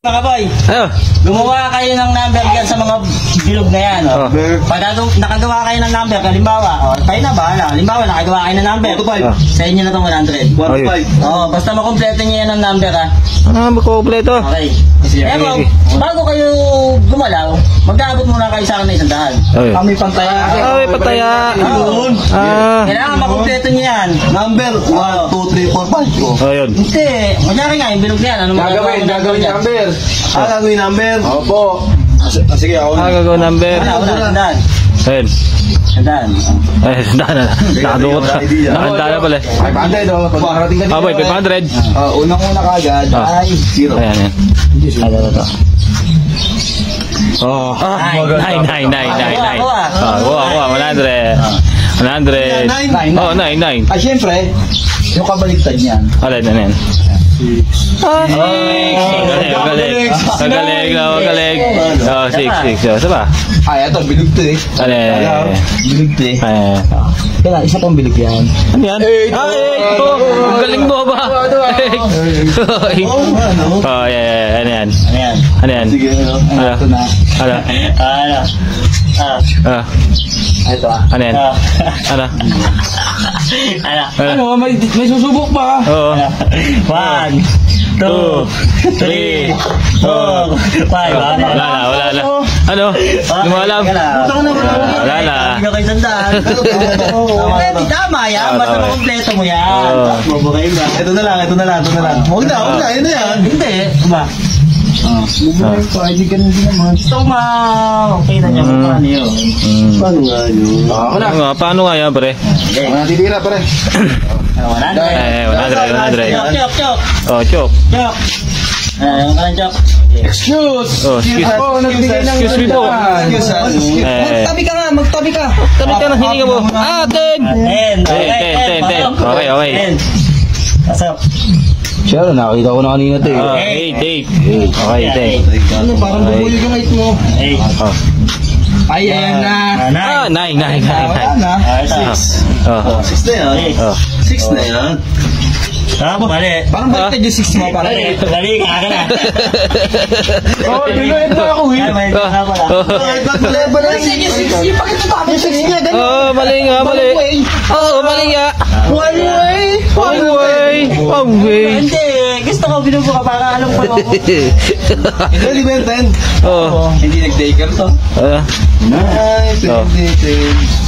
Mga boy, gumawa kayo ng number dyan sa mga bilog na yan. Pag nakagawa kayo ng number, halimbawa, kayo na bahala. Halimbawa, nakagawa kayo ng number. Sa inyo na itong 100. 105. Basta makompleto nyo yan ng number, ha? Makompleto. Okay. Bago kayo gumalaw, mag-aabot muna kayo sa akin na 100. May pantaya. May pantaya. Kailangan makompleto nyo yan. Number 1, 2, 3, 4, 5. Ayun. Hindi. Kunyari nga, yung bilog na yan. Ano Gagawin number. Gagawin number. Opo. Sige, ako na. Gagawin number. Sandaan. Ayun. Sandaan. Ay, sandaan na. Nakadukot na. Nakanda na pala. 500 o. Pag makarating ka dito. Boy, 500. Unang-una kagad ay 0. Ayan, ayan. Ayan na to. Oh, 9. Kuha, 100. 100. Oh, 9. Ay, siyempre, yung kabaliktad niyan. Alin. Magaling. Oh, 6. Saba? Ay, ito, bilog to eh. Bilog to eh. Kaya, isa pang bilog yan. Ano yan? Ang galing mo ba? Oh, yeah. Ano yan? Sige, ito na. Ito Ano yan? Ano, may susubok pa. Oo. 1, 2, 3, 4, 5. Wala na. Ano? Lumalam? Wala na. Hindi kayo sandaan. Hindi, tama yan. Basta makompleto mo yan. Mabukain ba? Ito na lang. Huwag na, yun na yan. Hindi. Ba? Mabukain pa, hindi ganun din naman. Kita niya kung paano yun. Paano nga yun? Paano nga yan, pre? Mga natitira, pare. 100. Chok. Oh, chok. Yung kalang chok. Excuse. Excuse me po. Magtabi ka. Tabi ka ng hininga mo. 10. 10. Okay. Pasok. Sure, nakakita ko na kanina ito eh. 8. Okay, 10. Ano, parang bubuli yung 8 mo. 8. Ay, ayan na. 9. 6. 6 na yan. 6 na yan. Mali. Parang baliktad yung 6 mo, pare. Mali, kaka na. Binuhin na ako eh. Mali nga. Mali nga. One way. Hindi. Gusto ko binubuka para alam ko ako. Hindi ba yung 10? Hindi nag-taker to.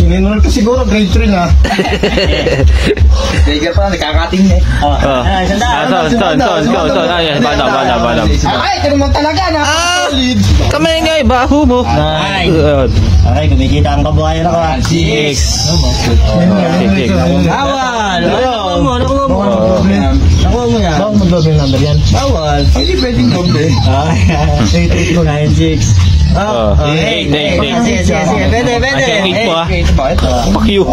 Sinunod ko siguro grade 3 na. Taker pa, nakakating na eh. Son. Ayan, bala. Ay, ito naman talaga na. Kamay nga, baho mo. Okay, kumikita ang kabuhayan ako. 6. Bawal! Nakuha mo yan. Bawal mag-doble yung number yan. Bawal. Hindi pwedeng doble. 8, 9, 6. 8. Sige. Pwede. 8 po ah. Ito. Fuck you.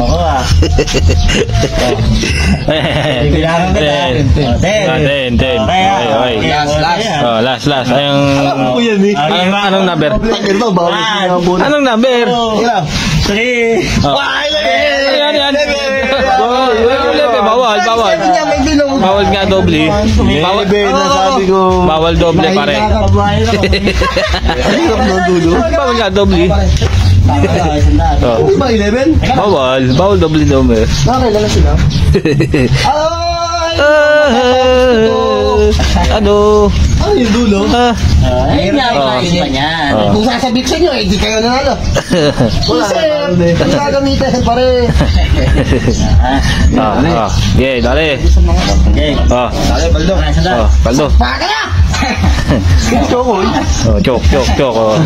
Bilangan ka 10. 10. Okay. Last. Anong number? Anong number? 3. Yan. Bawal nga doble. Bawal doble pare. Bawal nga doble. Ba 11? Bawal doble. Nakakailan na sila. Ano yung dulo? Ayun nga, yan. Kung sasabihin sa inyo, hindi kayo nanalo. Wala gagamitin, pare. Yeah, dali. Baldo. Baka na! Chok.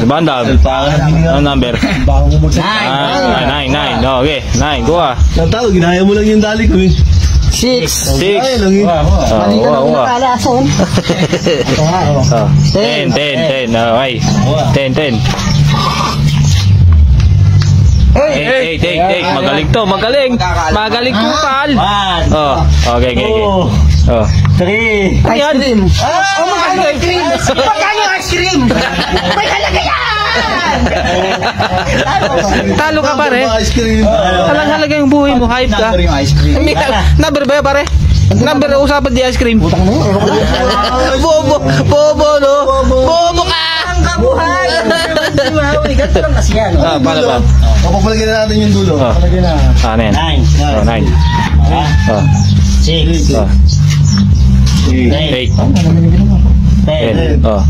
Bandam. Ano number? 9. Okay, 9. Kuha. Nantalo, ginaya mo lang yung dali ko eh. 6. Ay, lang yun. Mali ka lang nakalason. 10. Okay. 10. Hey. Magaling to. Magaling kupal. 1. Okay. 3. Ice cream. Magkano ice cream? Magkano ice cream? May halaga yan! Talo ka pare. Alang halaga yung buhay mo. Hype ka. Number yung ice cream. Number ba pare? Number usapan di ice cream. Bobo, no? Bobo. ganito lang kasi yan. Ah, paano ba? Papapalagyan na natin yung dulo. Papalagyan na. Ano yan? 9. Oh, 9. Oh, 6. 8. 8. 10. Oh.